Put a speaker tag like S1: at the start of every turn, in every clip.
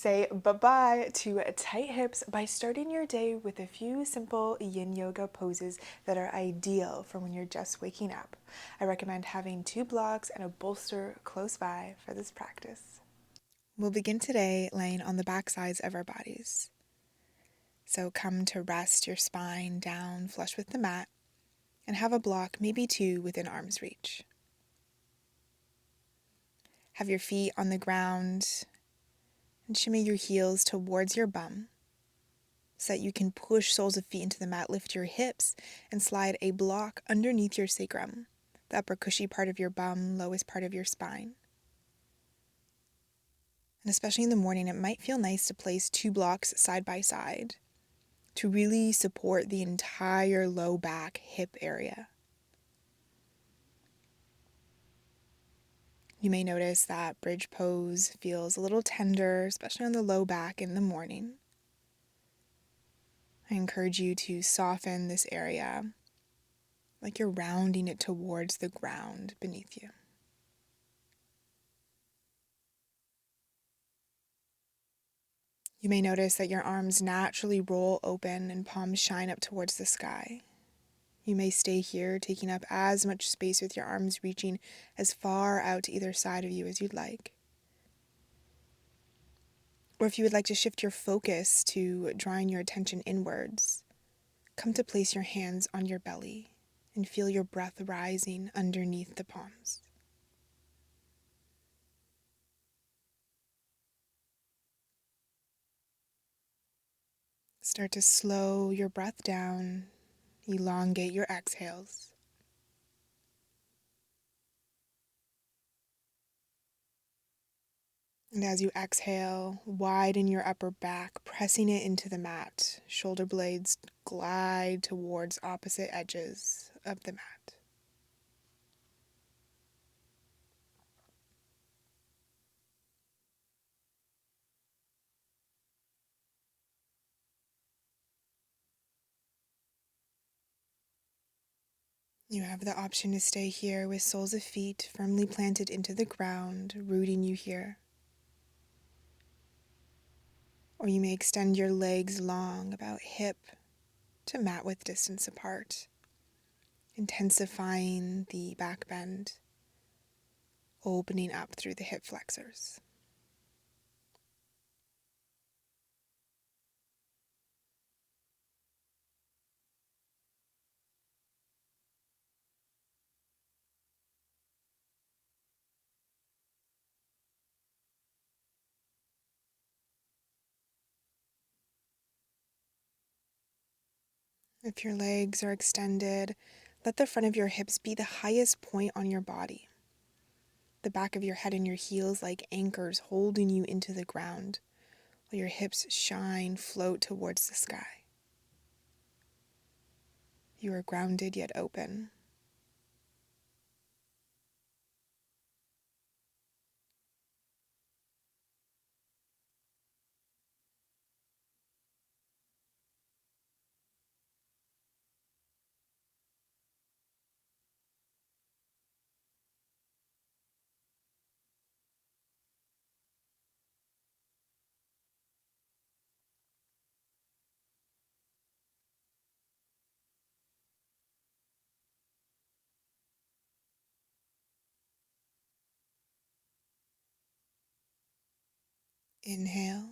S1: Say bye-bye to tight hips by starting your day with a few simple yin yoga poses that are ideal for when you're just waking up. I recommend having 2 blocks and a bolster close by for this practice. We'll begin today laying on the back sides of our bodies. So come to rest your spine down flush with the mat and have a block, maybe 2, within arm's reach. Have your feet on the ground and shimmy your heels towards your bum so that you can push soles of feet into the mat, lift your hips, and slide a block underneath your sacrum, the upper cushy part of your bum, lowest part of your spine. And especially in the morning, it might feel nice to place 2 blocks side by side to really support the entire low back hip area. You may notice that bridge pose feels a little tender, especially on the low back in the morning. I encourage you to soften this area like you're rounding it towards the ground beneath you. You may notice that your arms naturally roll open and palms shine up towards the sky. You may stay here, taking up as much space with your arms reaching as far out to either side of you as you'd like. Or if you would like to shift your focus to drawing your attention inwards, come to place your hands on your belly and feel your breath rising underneath the palms. Start to slow your breath down, elongate your exhales. And as you exhale, widen your upper back, pressing it into the mat. Shoulder blades glide towards opposite edges of the mat. You have the option to stay here with soles of feet firmly planted into the ground, rooting you here. Or you may extend your legs long, about hip to mat width distance apart, intensifying the back bend, opening up through the hip flexors. If your legs are extended, let the front of your hips be the highest point on your body. The back of your head and your heels like anchors holding you into the ground, while your hips shine, float towards the sky. You are grounded yet open. Inhale.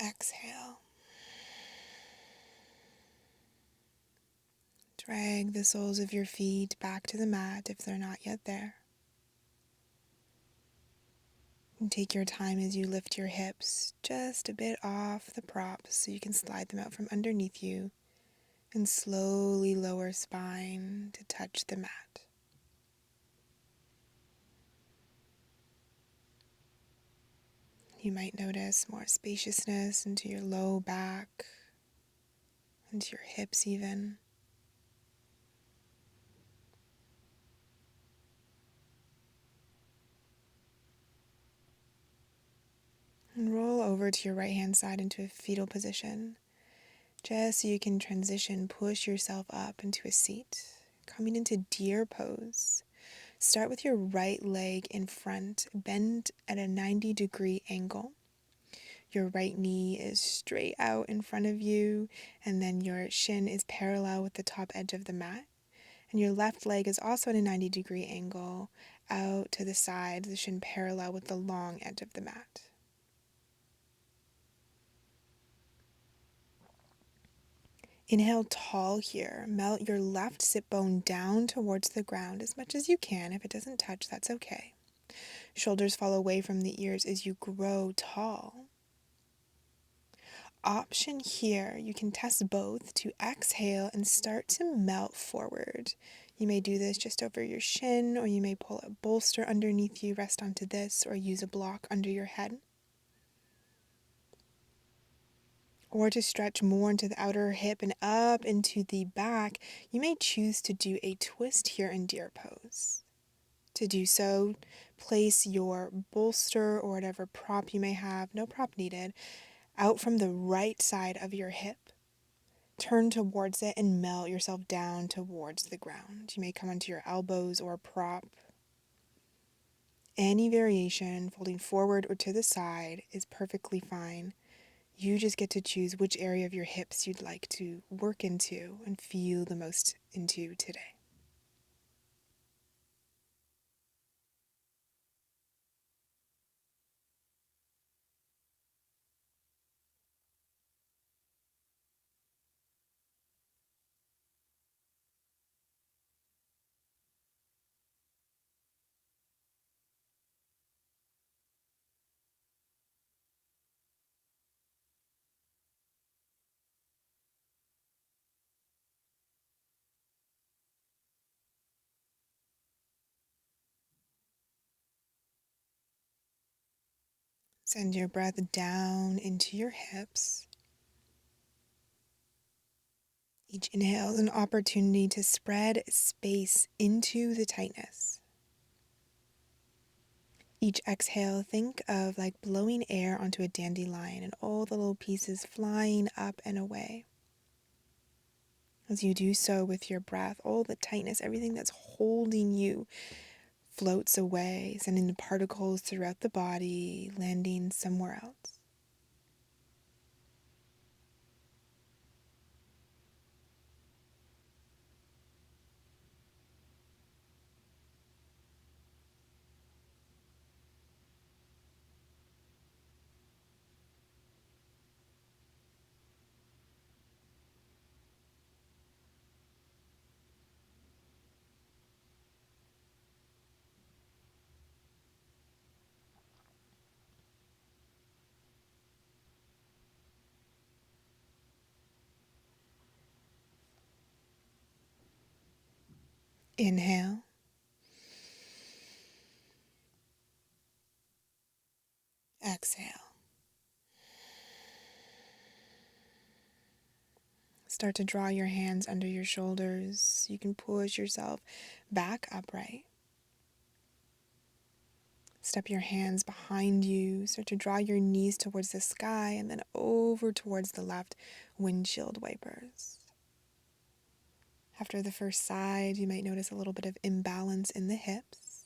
S1: Exhale. Drag the soles of your feet back to the mat if they're not yet there. And take your time as you lift your hips just a bit off the props so you can slide them out from underneath you and slowly lower spine to touch the mat. You might notice more spaciousness into your low back, into your hips even. And roll over to your right hand side into a fetal position, just so you can push yourself up into a seat, coming into deer pose. Start with your right leg in front, bend at a 90-degree angle. Your right knee is straight out in front of you, and then your shin is parallel with the top edge of the mat. And your left leg is also at a 90-degree angle out to the side, the shin parallel with the long edge of the mat. Inhale tall here. Melt your left sit bone down towards the ground as much as you can. If it doesn't touch, that's okay. Shoulders fall away from the ears as you grow tall. Option here, you can test both to exhale and start to melt forward. You may do this just over your shin, or you may pull a bolster underneath you, rest onto this, or use a block under your head. Or to stretch more into the outer hip and up into the back, you may choose to do a twist here in deer pose. To do so, place your bolster or whatever prop you may have, no prop needed, out from the right side of your hip. Turn towards it and melt yourself down towards the ground. You may come onto your elbows or prop. Any variation, folding forward or to the side, is perfectly fine. You just get to choose which area of your hips you'd like to work into and feel the most into today. Send your breath down into your hips. Each inhale is an opportunity to spread space into the tightness. Each exhale, think of like blowing air onto a dandelion and all the little pieces flying up and away. As you do so with your breath, all the tightness, everything that's holding you floats away, sending the particles throughout the body, landing somewhere else. Inhale. Exhale. Start to draw your hands under your shoulders. You can push yourself back upright. Step your hands behind you. Start to draw your knees towards the sky and then over towards the left windshield wipers. After the first side, you might notice a little bit of imbalance in the hips.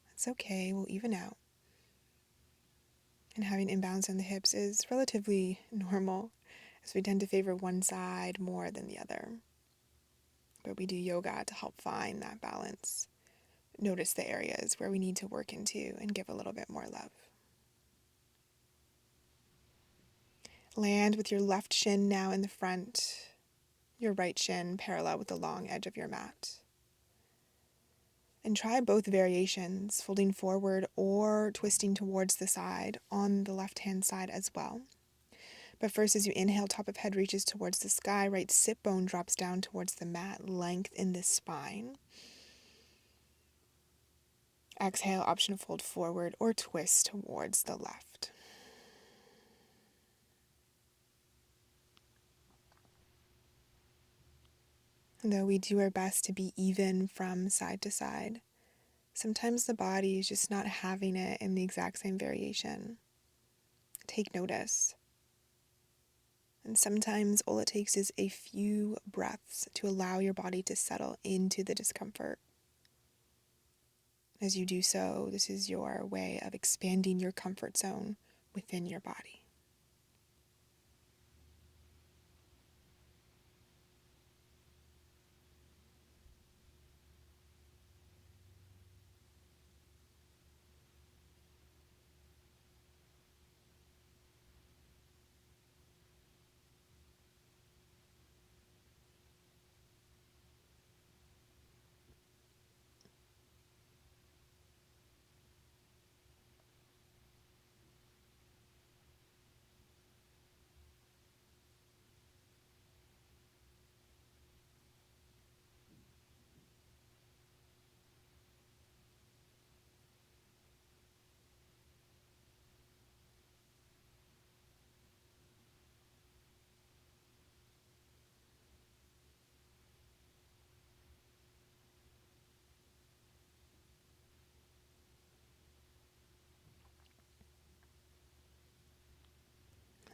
S1: That's okay, we'll even out. And having imbalance in the hips is relatively normal, as we tend to favor one side more than the other. But we do yoga to help find that balance. Notice the areas where we need to work into and give a little bit more love. Land with your left shin now in the front, your right shin parallel with the long edge of your mat. And try both variations, folding forward or twisting towards the side on the left-hand side as well. But first, as you inhale, top of head reaches towards the sky, right sit bone drops down towards the mat, length in the spine. Exhale, option to fold forward or twist towards the left. And though we do our best to be even from side to side, sometimes the body is just not having it in the exact same variation. Take notice. And sometimes all it takes is a few breaths to allow your body to settle into the discomfort. As you do so, this is your way of expanding your comfort zone within your body.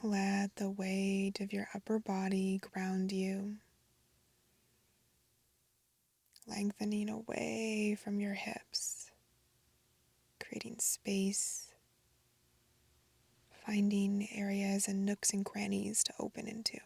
S1: Let the weight of your upper body ground you, lengthening away from your hips, creating space, finding areas and nooks and crannies to open into.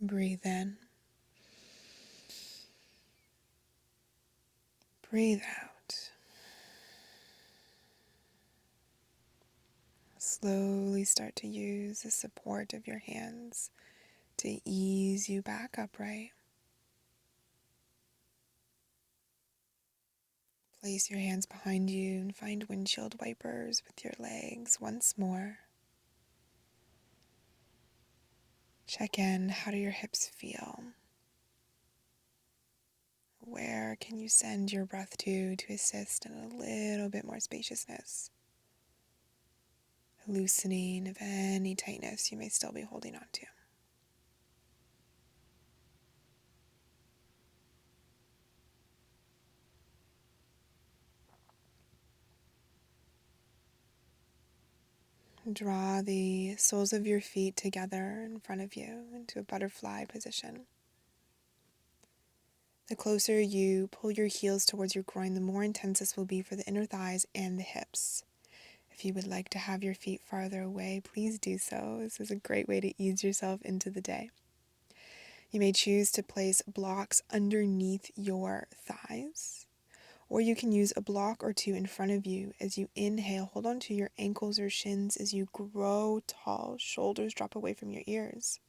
S1: Breathe in, breathe out. Slowly start to use the support of your hands to ease you back upright. Place your hands behind you and find windshield wipers with your legs once more. Check in. How do your hips feel? Where can you send your breath to assist in a little bit more spaciousness? Loosening of any tightness you may still be holding on to. Draw the soles of your feet together in front of you into a butterfly position. The closer you pull your heels towards your groin, the more intense this will be for the inner thighs and the hips. If you would like to have your feet farther away, please do so. This is a great way to ease yourself into the day. You may choose to place blocks underneath your thighs, or you can use a block or two in front of you. As you inhale, hold on to your ankles or shins as you grow tall, shoulders drop away from your ears.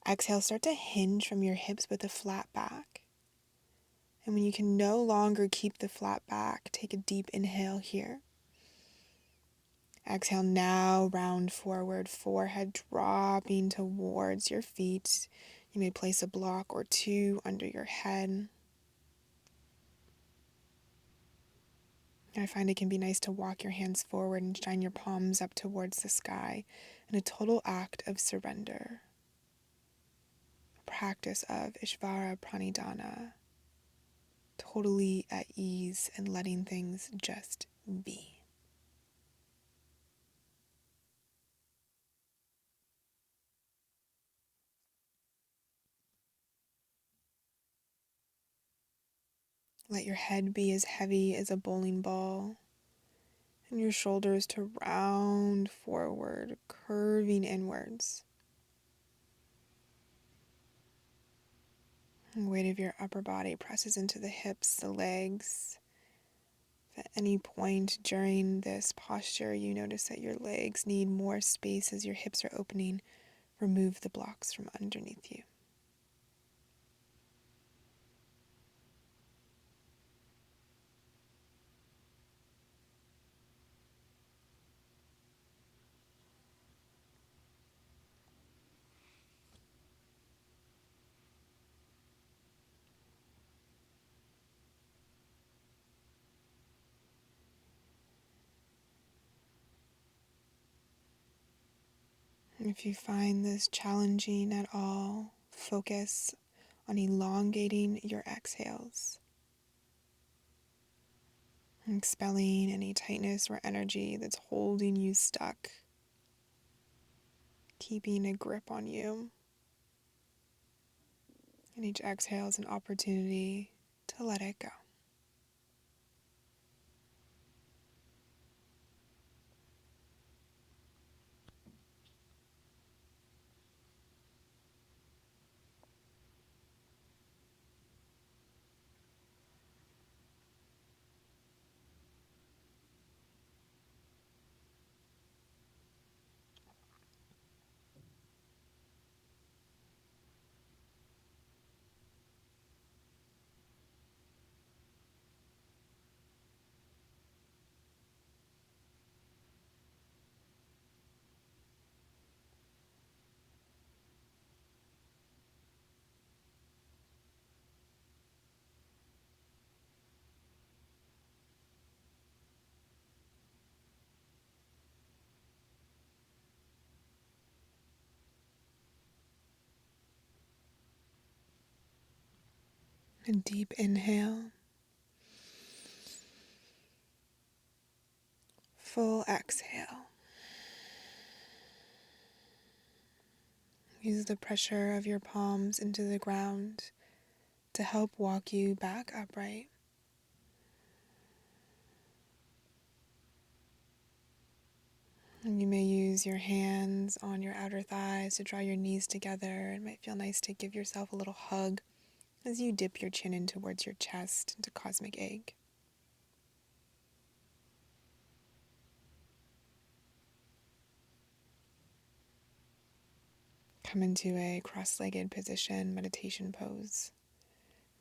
S1: Exhale, start to hinge from your hips with a flat back. And when you can no longer keep the flat back, take a deep inhale here. Exhale, now round forward, forehead dropping towards your feet. You may place a block or two under your head. I find it can be nice to walk your hands forward and shine your palms up towards the sky in a total act of surrender. A practice of Ishvara Pranidhana, totally at ease and letting things just be. Let your head be as heavy as a bowling ball, and your shoulders to round forward, curving inwards. The weight of your upper body presses into the hips, the legs. If at any point during this posture you notice that your legs need more space as your hips are opening, remove the blocks from underneath you. If you find this challenging at all, focus on elongating your exhales, expelling any tightness or energy that's holding you stuck, keeping a grip on you. And each exhale is an opportunity to let it go. A deep inhale, full exhale. Use the pressure of your palms into the ground to help walk you back upright. And you may use your hands on your outer thighs to draw your knees together. It might feel nice to give yourself a little hug as you dip your chin in towards your chest into cosmic egg. Come into a cross-legged position, meditation pose.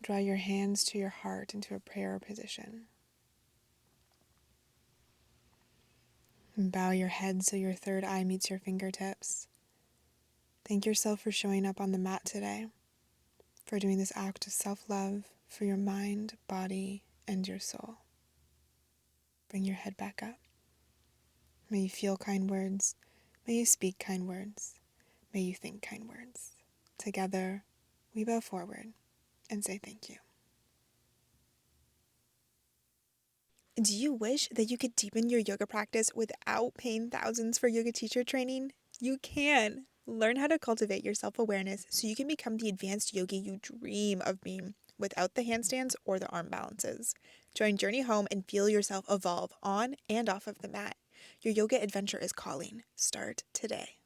S1: Draw your hands to your heart into a prayer position. And bow your head so your third eye meets your fingertips. Thank yourself for showing up on the mat today, for doing this act of self-love for your mind, body, and your soul. Bring your head back up. May you feel kind words. May you speak kind words. May you think kind words. Together, we bow forward and say thank you. Do you wish that you could deepen your yoga practice without paying thousands for yoga teacher training? You can. Learn how to cultivate your self-awareness so you can become the advanced yogi you dream of being without the handstands or the arm balances. Join Journey Home and feel yourself evolve on and off of the mat. Your yoga adventure is calling. Start today.